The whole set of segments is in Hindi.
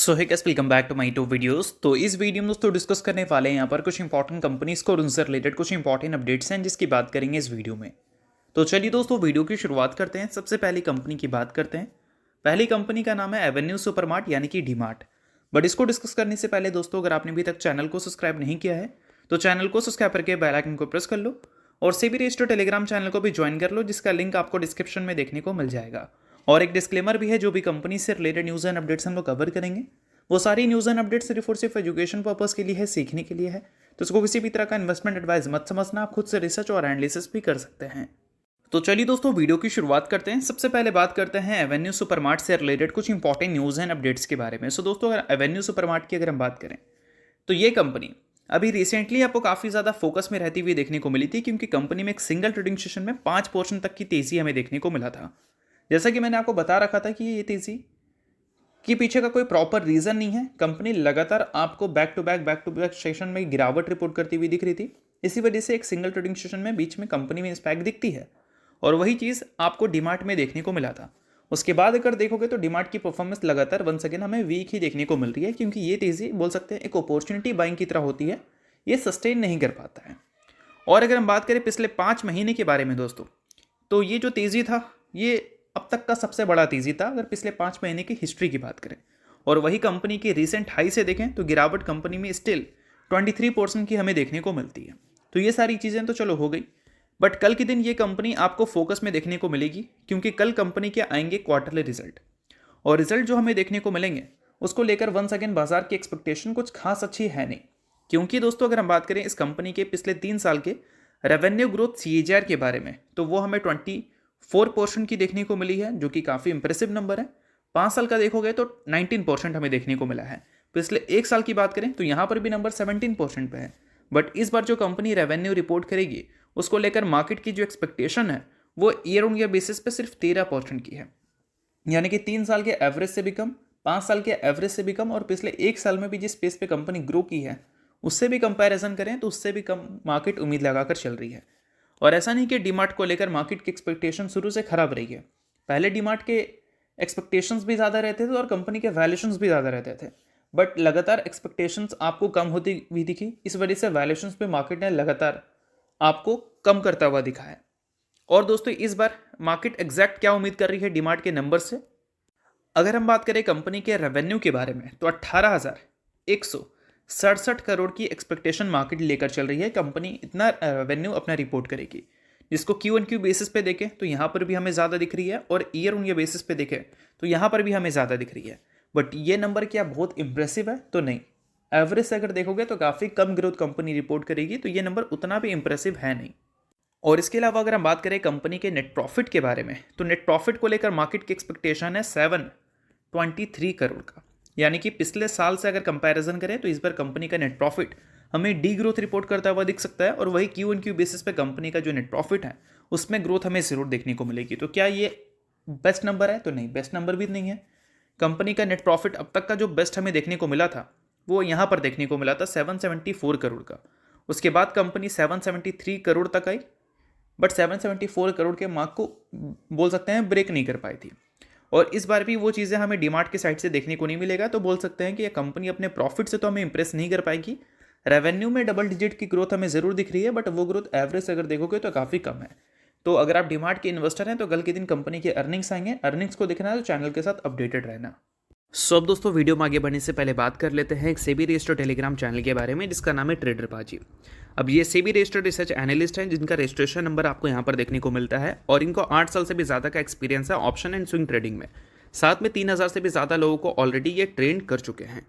So hi guys, welcome back to my to videos. तो इस वीडियो में दोस्तों डिस्कस करने वाले हैं यहाँ पर कुछ इंपॉर्टेंट कंपनीज को और उनसे रिलेटेड कुछ इंपॉर्टेंट अपडेट्स हैं जिसकी बात करेंगे इस वीडियो में। तो चलिए दोस्तों वीडियो की शुरुआत करते हैं। सबसे पहली कंपनी की बात करते हैं। पहली कंपनी का नाम है एवेन्यू सुपरमार्ट यानी कि डीमार्ट। बट इसको डिस्कस करने से पहले दोस्तों, अगर आपने अभी तक चैनल को सब्सक्राइब नहीं किया है तो चैनल को सब्सक्राइब करके बेल आइकन को प्रेस कर लो और सेबी रजिस्टर्ड टेलीग्राम चैनल को भी ज्वाइन कर लो, जिसका लिंक आपको डिस्क्रिप्शन में देखने को मिल जाएगा। और एक डिस्क्लेमर भी है, जो भी कंपनी से रिलेटेड न्यूज़ एंड अपडेट्स हम लोग कवर करेंगे वो सारी न्यूज़ एंड अपडेट सिर्फ और सिर्फ एजुकेशन पर्पस के लिए है, सीखने के लिए है। तो इसको किसी भी तरह का इन्वेस्टमेंट एडवाइस मत समझना, आप खुद से रिसर्च और एनालिसिस भी कर सकते हैं। तो चलिए दोस्तों वीडियो की शुरुआत करते हैं। सबसे पहले बात करते हैं एवेन्यू सुपरमार्ट से रिलेटेड कुछ इंपॉर्टेंट न्यूज़ एंड अपडेट्स के बारे में। सो दोस्तों, अगर एवेन्यू सुपरमार्ट की अगर हम बात करें तो ये कंपनी अभी रिसेंटली आपको काफ़ी ज़्यादा फोकस में रहती हुई देखने को मिली थी, क्योंकि कंपनी में एक सिंगल ट्रेडिंग सेशन में 5% तक की तेज़ी हमें देखने को मिला था। जैसा कि मैंने आपको बता रखा था कि ये तेज़ी कि पीछे का कोई प्रॉपर रीजन नहीं है। कंपनी लगातार आपको बैक टू बैक सेशन में गिरावट रिपोर्ट करती हुई दिख रही थी। इसी वजह से एक सिंगल ट्रेडिंग सेशन में बीच में कंपनी में स्पैक दिखती है, और वही चीज़ आपको डीमार्ट में देखने को मिला था। उसके बाद अगर देखोगे तो डीमार्ट की परफॉर्मेंस लगातार वंस अगेन हमें वीक ही देखने को मिल रही है, क्योंकि ये तेज़ी बोल सकते हैं एक अपॉर्चुनिटी बाइंग की तरह होती है, ये सस्टेन नहीं कर पाता है। और अगर हम बात करें पिछले 5 महीने के बारे में दोस्तों, तो ये जो तेज़ी था ये अब तक का सबसे बड़ा तेज़ी था अगर पिछले 5 महीने की हिस्ट्री की बात करें। और वही कंपनी की रीसेंट हाई से देखें तो गिरावट कंपनी में स्टिल 23% की हमें देखने को मिलती है। तो ये सारी चीज़ें तो चलो हो गई, बट कल के दिन ये कंपनी आपको फोकस में देखने को मिलेगी, क्योंकि कल कंपनी के आएंगे क्वार्टरली रिजल्ट। और रिजल्ट जो हमें देखने को मिलेंगे उसको लेकर वंस अगेन बाजार की एक्सपेक्टेशन कुछ खास अच्छी है नहीं। क्योंकि दोस्तों अगर हम बात करें इस कंपनी के पिछले 3 साल के रेवेन्यू ग्रोथ CAGR के बारे में, तो वो हमें 24% की देखने को मिली है, जो कि काफ़ी इंप्रेसिव नंबर है। 5 साल का देखोगे तो 19% हमें देखने को मिला है। पिछले 1 साल की बात करें तो यहाँ पर भी नंबर 17% पे है। बट इस बार जो कंपनी रेवेन्यू रिपोर्ट करेगी उसको लेकर मार्केट की जो एक्सपेक्टेशन है वो ईयर ऑन ईयर बेसिस पे सिर्फ 13% की है, यानी कि 3 साल के एवरेज से भी कम, 5 साल के एवरेज से भी कम, और पिछले 1 साल में भी जिस स्पेस पे कंपनी ग्रो की है उससे भी कंपैरिजन करें तो उससे भी कम मार्केट उम्मीद लगाकर चल रही है। और ऐसा नहीं कि डीमार्ट को लेकर मार्केट की एक्सपेक्टेशन शुरू से खराब रही है। पहले डीमार्ट के एक्सपेक्टेशंस भी ज़्यादा रहते थे और कंपनी के वैल्यूशंस भी ज़्यादा रहते थे, बट लगातार एक्सपेक्टेशंस आपको कम होती हुई दिखी। इस वजह से वैल्यूशंस पे मार्केट ने लगातार आपको कम करता हुआ दिखा है। और दोस्तों इस बार मार्केट एग्जैक्ट क्या उम्मीद कर रही है डीमार्ट के नंबर से, अगर हम बात करें कंपनी के रेवेन्यू के बारे में तो 18,167 करोड़ की एक्सपेक्टेशन मार्केट लेकर चल रही है। कंपनी इतना रेवेन्यू अपना रिपोर्ट करेगी, जिसको Q1Q बेसिस पे देखें तो यहाँ पर भी हमें ज़्यादा दिख रही है, और ईयर ऑन ईयर बेसिस पे देखें तो यहाँ पर भी हमें ज़्यादा दिख रही है। बट ये नंबर क्या बहुत इंप्रेसिव है? तो नहीं। एवरेज से अगर देखोगे तो काफ़ी कम ग्रोथ कंपनी रिपोर्ट करेगी, तो ये नंबर उतना भी इंप्रेसिव है नहीं। और इसके अलावा अगर हम बात करें कंपनी के नेट प्रॉफिट के बारे में, तो नेट प्रॉफिट को लेकर मार्केट की एक्सपेक्टेशन है 723 करोड़ का, यानी कि पिछले साल से अगर कंपैरिजन करें तो इस बार कंपनी का नेट प्रॉफिट हमें डी ग्रोथ रिपोर्ट करता हुआ दिख सकता है। और वही Q1Q बेसिस पे कंपनी का जो नेट प्रॉफिट है उसमें ग्रोथ हमें जरूर देखने को मिलेगी। तो क्या ये बेस्ट नंबर है? तो नहीं, बेस्ट नंबर भी नहीं है। कंपनी का नेट प्रॉफिट अब तक का जो बेस्ट हमें देखने को मिला था वो यहाँ पर देखने को मिला था 774 करोड़ का। उसके बाद कंपनी 773 करोड़ तक आई, बट 774 करोड़ के मार्क को बोल सकते हैं ब्रेक नहीं कर पाई थी। और इस बार भी वो चीज़ें हमें डीमार्ट की साइड से देखने को नहीं मिलेगा। तो बोल सकते हैं कि ये कंपनी अपने प्रॉफिट से तो हमें इंप्रेस नहीं कर पाएगी। रेवेन्यू में डबल डिजिट की ग्रोथ हमें ज़रूर दिख रही है, बट वो ग्रोथ एवरेज से अगर देखोगे तो काफ़ी कम है। तो अगर आप डीमार्ट के इन्वेस्टर हैं तो कल के दिन कंपनी के अर्निंग्स आएंगे, अर्निंग्स को देखना है तो चैनल के साथ अपडेटेड रहना। अब दोस्तों वीडियो में आगे बढ़ने से पहले बात कर लेते हैं एक सेबी रजिस्टर्ड टेलीग्राम चैनल के बारे में, जिसका नाम है ट्रेडर पाजी। अब ये सेबी रजिस्टर्ड रिसर्च एनालिस्ट हैं, जिनका रजिस्ट्रेशन नंबर आपको यहाँ पर देखने को मिलता है, और इनको 8 साल से भी ज़्यादा का एक्सपीरियंस है ऑप्शन एंड स्विंग ट्रेडिंग में। साथ में 3000 से भी ज़्यादा लोगों को ऑलरेडी ये ट्रेन कर चुके हैं।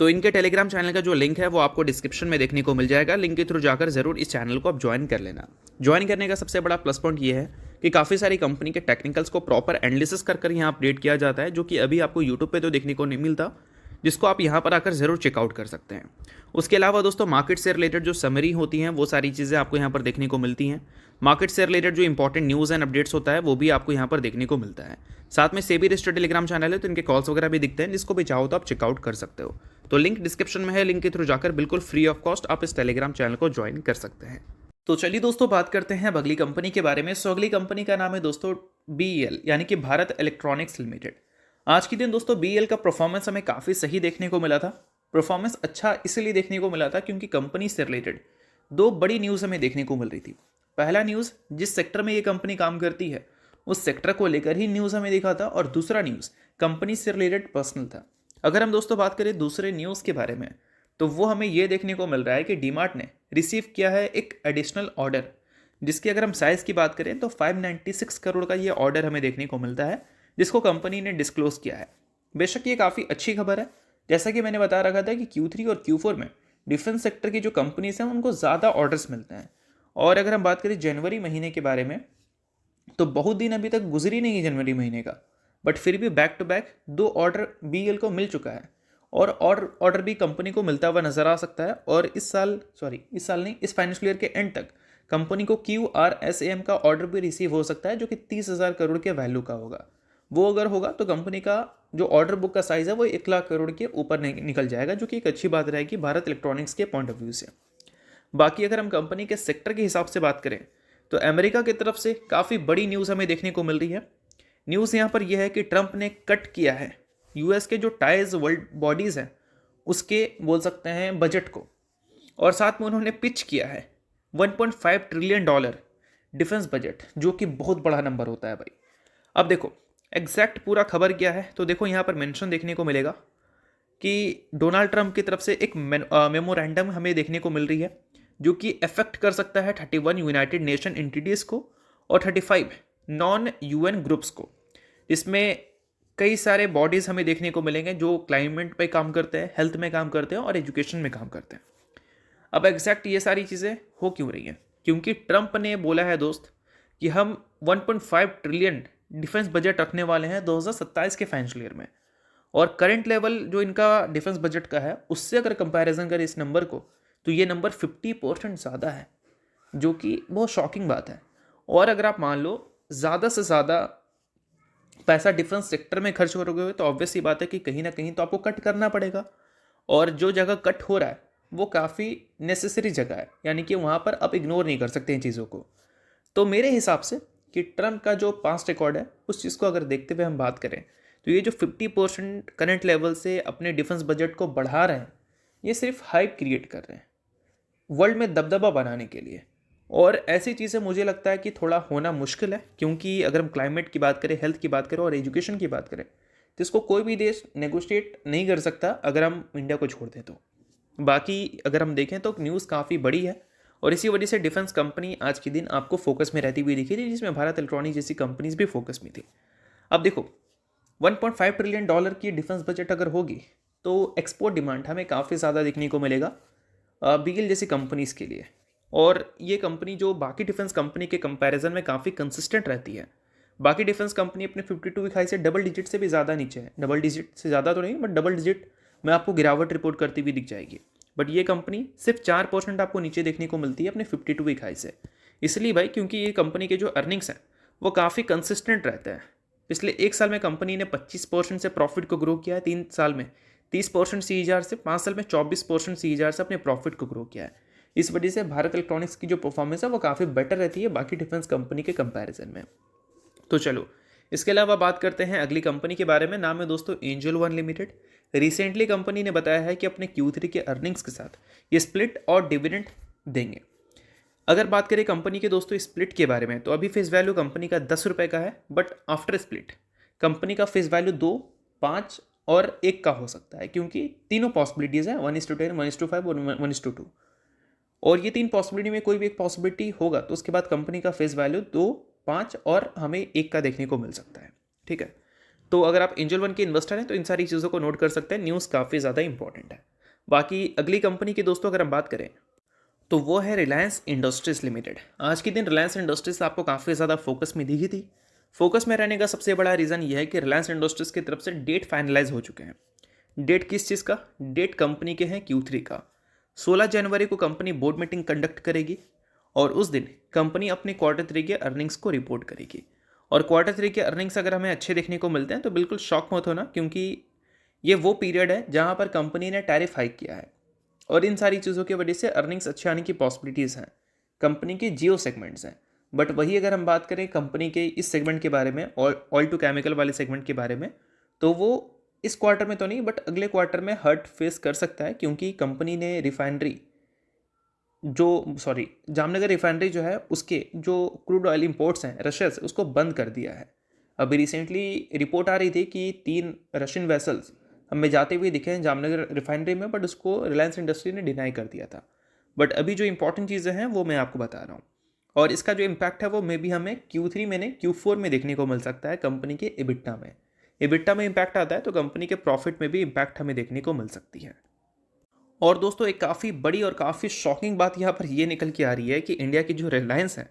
तो इनके टेलीग्राम चैनल का जो लिंक है वो आपको डिस्क्रिप्शन में देखने को मिल जाएगा। लिंक के थ्रू जाकर जरूर इस चैनल को आप ज्वाइन कर लेना। ज्वाइन करने का सबसे बड़ा प्लस पॉइंट ये है कि काफ़ी सारी कंपनी के टेक्निकल्स को प्रॉपर एनालिसिस कर यहाँ अपडेट किया जाता है, जो कि अभी आपको यूट्यूब पे तो देखने को नहीं मिलता, जिसको आप यहाँ पर आकर ज़रूर चेकआउट कर सकते हैं। उसके अलावा दोस्तों मार्केट से रिलेटेड जो समरी होती हैं वो सारी चीज़ें आपको यहाँ पर देखने को मिलती हैं। मार्केट से रिलेटेड जो इंपॉर्टेंट न्यूज़ एंड अपडेट्स होता है वो भी आपको यहाँ पर देखने को मिलता है। साथ में सेबी रजिस्टर्ड टेलीग्राम चैनल है, तो इनके कॉल्स वगैरह भी दिखते हैं, जिसको भी चाहो तो आप चेकआउट कर सकते हो। तो लिंक डिस्क्रिप्शन में है, लिंक के थ्रू जाकर बिल्कुल फ्री ऑफ कॉस्ट आप इस टेलीग्राम चैनल को ज्वाइन कर सकते हैं। तो चलिए दोस्तों बात करते हैं अगली कंपनी के बारे में। सो अगली कंपनी का नाम है दोस्तों BEL, यानी कि भारत इलेक्ट्रॉनिक्स लिमिटेड। आज के दिन दोस्तों बीएल का परफॉर्मेंस हमें काफ़ी सही देखने को मिला था। परफॉर्मेंस अच्छा इसलिए देखने को मिला था क्योंकि कंपनी से रिलेटेड दो बड़ी न्यूज़ हमें देखने को मिल रही थी। पहला न्यूज़, जिस सेक्टर में ये कंपनी काम करती है उस सेक्टर को लेकर ही न्यूज़ हमें दिखा था, और दूसरा न्यूज़ कंपनी से रिलेटेड पर्सनल था। अगर हम दोस्तों बात करें दूसरे न्यूज़ के बारे में, तो वो हमें ये देखने को मिल रहा है कि डीमार्ट ने रिसीव किया है एक एडिशनल ऑर्डर, जिसकी अगर हम साइज़ की बात करें तो 596 करोड़ का ये ऑर्डर हमें देखने को मिलता है, जिसको कंपनी ने डिस्क्लोज किया है। बेशक ये काफ़ी अच्छी खबर है। जैसा कि मैंने बता रखा था कि Q3 और Q4 में डिफेंस सेक्टर की जो कंपनीज हैं उनको ज़्यादा ऑर्डर्स मिलते हैं। और अगर हम बात करें जनवरी महीने के बारे में, तो बहुत दिन अभी तक गुजरी नहीं है जनवरी महीने का, बट फिर भी बैक टू बैक दो ऑर्डर बीएल को मिल चुका है, और ऑर्डर भी कंपनी को मिलता हुआ नजर आ सकता है। और इस साल नहीं, इस फाइनेंशियल ईयर के एंड तक कंपनी को QRSAM का ऑर्डर भी रिसीव हो सकता है, जो कि 30,000 करोड़ के वैल्यू का होगा। वो अगर होगा तो कंपनी का जो ऑर्डर बुक का साइज़ है वो 1 लाख करोड़ के ऊपर निकल जाएगा, जो कि एक अच्छी बात रहेगी भारत इलेक्ट्रॉनिक्स के पॉइंट ऑफ व्यू से। बाकी अगर हम कंपनी के सेक्टर के हिसाब से बात करें, तो अमेरिका की तरफ से काफ़ी बड़ी न्यूज़ हमें देखने को मिल रही है। न्यूज़ यहाँ पर यह है कि ट्रंप ने कट किया है यूएस के जो टायर्स वर्ल्ड बॉडीज़ हैं उसके, बोल सकते हैं, बजट को, और साथ में उन्होंने पिच किया है $1.5 ट्रिलियन डिफेंस बजट, जो कि बहुत बड़ा नंबर होता है भाई। अब देखो एग्जैक्ट पूरा खबर क्या है, तो देखो यहाँ पर मेंशन देखने को मिलेगा कि डोनाल्ड ट्रंप की तरफ से एक मेमोरेंडम हमें देखने को मिल रही है, जो कि इफेक्ट कर सकता है 31 यूनाइटेड नेशन एंटिटीज़ को और 35 नॉन यूएन ग्रुप्स को। इसमें कई सारे बॉडीज़ हमें देखने को मिलेंगे जो क्लाइमेट पे काम करते हैं, हेल्थ में काम करते हैं और एजुकेशन में काम करते हैं। अब एग्जैक्ट ये सारी चीज़ें हो क्यों रही हैं? क्योंकि ट्रंप ने बोला है दोस्त कि हम 1.5 ट्रिलियन डिफेंस बजट रखने वाले हैं 2027 के फाइनेंशियल ईयर में, और करंट लेवल जो इनका डिफेंस बजट का है उससे अगर कंपैरिजन करें इस नंबर को, तो ये नंबर 50% ज़्यादा है, जो कि बहुत शॉकिंग बात है। और अगर आप मान लो ज़्यादा से ज़्यादा पैसा डिफेंस सेक्टर में खर्च करोगे तो ऑब्वियस सी बात है कि कहीं ना कहीं तो आपको कट करना पड़ेगा, और जो जगह कट हो रहा है वो काफ़ी नेसेसरी जगह है, यानी कि वहाँ पर आप इग्नोर नहीं कर सकते इन चीज़ों को। तो मेरे हिसाब से कि ट्रंप का जो पास्ट रिकॉर्ड है उस चीज़ को अगर देखते हुए हम बात करें, तो ये जो 50% करंट लेवल से अपने डिफेंस बजट को बढ़ा रहे हैं, ये सिर्फ हाइप क्रिएट कर रहे हैं वर्ल्ड में दबदबा बनाने के लिए। और ऐसी चीज़ें मुझे लगता है कि थोड़ा होना मुश्किल है, क्योंकि अगर हम क्लाइमेट की बात करें, हेल्थ की बात करें और एजुकेशन की बात करें, तो इसको कोई भी देश नेगोशिएट नहीं कर सकता अगर हम इंडिया को छोड़ दें तो। बाकी अगर हम देखें तो न्यूज़ काफ़ी बड़ी है, और इसी वजह से डिफेंस कंपनी आज के दिन आपको फोकस में रहती हुई दिखी थी, जिसमें भारत इलेक्ट्रॉनिक्स जैसी कंपनीज भी फोकस में थी। अब देखो 1.5 ट्रिलियन डॉलर की डिफेंस बजट अगर होगी तो एक्सपोर्ट डिमांड हमें काफ़ी ज़्यादा देखने को मिलेगा बीएल जैसी कंपनीज़ के लिए। और ये कंपनी जो बाकी डिफेंस कंपनी के कंपैरिजन में काफ़ी कंसिस्टेंट रहती है। बाकी डिफेंस कंपनी अपने 52 वीक हाई से डबल डिजिट से भी ज़्यादा नीचे है, डबल डिजिट से ज़्यादा तो नहीं बट डबल डिजिट में आपको गिरावट रिपोर्ट करती हुई दिख जाएगी। बट ये कंपनी सिर्फ 4% आपको नीचे देखने को मिलती है अपने 52 वीक हाई से। इसलिए भाई क्योंकि ये कंपनी के जो अर्निंग्स हैं वो काफ़ी कंसिस्टेंट रहते हैं। पिछले एक साल में कंपनी ने 25% से प्रॉफिट को ग्रो किया है, 3 साल में 30% CAGR से, 5 साल में 24% CAGR से अपने प्रॉफिट को ग्रो किया है। इस वजह से भारत इलेक्ट्रॉनिक्स की जो परफॉर्मेंस है वो काफ़ी बेटर रहती है बाकी डिफेंस कंपनी के कंपैरिजन में। तो चलो इसके अलावा बात करते हैं अगली कंपनी के बारे में। नाम है दोस्तों angel one limited. Recently company ने बताया है कि अपने Q3 के अर्निंग्स के साथ ये स्प्लिट और डिविडेंड देंगे। अगर बात करें कंपनी के दोस्तों स्प्लिट के बारे में, तो अभी फेस वैल्यू कंपनी का 10 रुपये का है, बट आफ्टर स्प्लिट कंपनी का फेस वैल्यू 2, 5 और 1 का हो सकता है, क्योंकि तीनों पॉसिबिलिटीज़ हैं, 1:10, 1:5 और 1:2। और ये 3 पॉसिबिलिटी में कोई भी एक पॉसिबिलिटी होगा तो उसके बाद कंपनी का फेस वैल्यू 2, 5 और हमें 1 का देखने को मिल सकता है। ठीक है, तो अगर आप एंजल वन के इन्वेस्टर हैं तो इन सारी चीज़ों को नोट कर सकते हैं। न्यूज़ काफ़ी ज़्यादा इंपॉर्टेंट है। बाकी अगली कंपनी की दोस्तों अगर हम बात करें तो वो है रिलायंस इंडस्ट्रीज़ लिमिटेड। आज के दिन रिलायंस इंडस्ट्रीज़ आपको काफ़ी ज़्यादा फोकस में दिखी थी। फोकस में रहने का सबसे बड़ा रीज़न ये है कि रिलायंस इंडस्ट्रीज़ की तरफ से डेट फाइनलाइज हो चुके हैं। डेट किस चीज़ का? डेट कंपनी के हैं Q3 का। 16 जनवरी को कंपनी बोर्ड मीटिंग कंडक्ट करेगी, और उस दिन कंपनी अपने Q3 के अर्निंग्स को रिपोर्ट करेगी। और Q3 के अर्निंग्स अगर हमें अच्छे देखने को मिलते हैं तो बिल्कुल शॉक मत होना, क्योंकि ये वो पीरियड है जहाँ पर कंपनी ने टैरिफ हाइक किया है, और इन सारी चीज़ों की वजह से अर्निंग्स अच्छे आने की पॉसिबिलिटीज़ हैं। कंपनी के जियो सेगमेंट्स हैं, बट वही अगर हम बात करें कंपनी के इस सेगमेंट के बारे में, ऑयल टू केमिकल वाले सेगमेंट के बारे में, तो वो इस क्वार्टर में तो नहीं बट अगले क्वार्टर में हर्ट फेस कर सकता है, क्योंकि कंपनी ने जामनगर रिफाइनरी जो है उसके जो क्रूड ऑयल इंपोर्ट्स हैं रशिया से उसको बंद कर दिया है। अभी रिसेंटली रिपोर्ट आ रही थी कि 3 रशियन वेसल्स हमें जाते हुए दिखे हैं जामनगर रिफाइनरी में, बट उसको रिलायंस इंडस्ट्री ने डिनाई कर दिया था। बट अभी जो इंपॉर्टेंट चीज़ें हैं वो मैं आपको बता रहा हूँ, और इसका जो इम्पैक्ट है वो मे भी हमें Q3 में नहीं Q4 में देखने को मिल सकता है। कंपनी के एबिटा में इम्पैक्ट आता है तो कंपनी के प्रॉफिट में भी इम्पैक्ट हमें देखने को मिल सकती है। और दोस्तों एक काफ़ी बड़ी और काफ़ी शॉकिंग बात यहाँ पर ये निकल के आ रही है कि इंडिया की जो रिलायंस है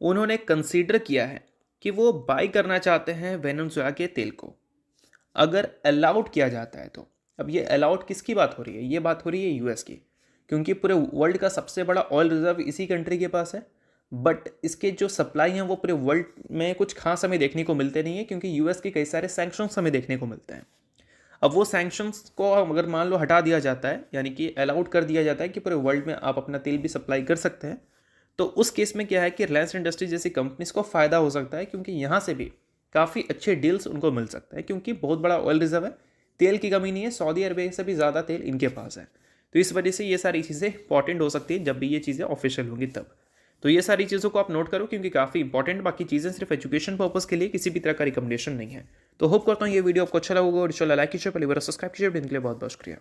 उन्होंने कंसीडर किया है कि वो बाई करना चाहते हैं वेनेजुएला के तेल को, अगर अलाउड किया जाता है तो। अब ये अलाउड किसकी बात हो रही है? ये बात हो रही है यूएस की, क्योंकि पूरे वर्ल्ड का सबसे बड़ा ऑयल रिजर्व इसी कंट्री के पास है। बट इसके जो सप्लाई हैं वो पूरे वर्ल्ड में कुछ खास हमें देखने को मिलते नहीं है, क्योंकि यूएस के कई सारे सैंक्शंस हमें देखने को मिलते हैं। अब वो सैंक्शंस को अगर मान लो हटा दिया जाता है, यानी कि अलाउड कर दिया जाता है कि पूरे वर्ल्ड में आप अपना तेल भी सप्लाई कर सकते हैं, तो उस केस में क्या है कि रिलायंस इंडस्ट्री जैसी कंपनीज को फ़ायदा हो सकता है, क्योंकि यहाँ से भी काफ़ी अच्छे डील्स उनको मिल सकता है, क्योंकि बहुत बड़ा ऑयल रिजर्व है, तेल की कमी नहीं है, सऊदी अरबिया से भी ज़्यादा तेल इनके पास है। तो इस वजह से ये सारी चीज़ें इंपॉर्टेंट हो सकती है जब भी ये चीज़ें ऑफिशियल होंगी तब। तो ये सारी चीज़ों को आप नोट करो, क्योंकि काफ़ी इंपॉर्टेंट, बाकी चीज़ें सिर्फ एजुकेशन पर्पस के लिए, किसी भी तरह का रिकमेंडेशन नहीं है। तो होप करता हूँ ये वीडियो आपको अच्छा लगा होगा, और चलो लाइक कीजिए, पहली बार सब्सक्राइब कीजिए। दिन के लिए बहुत बहुत शुक्रिया।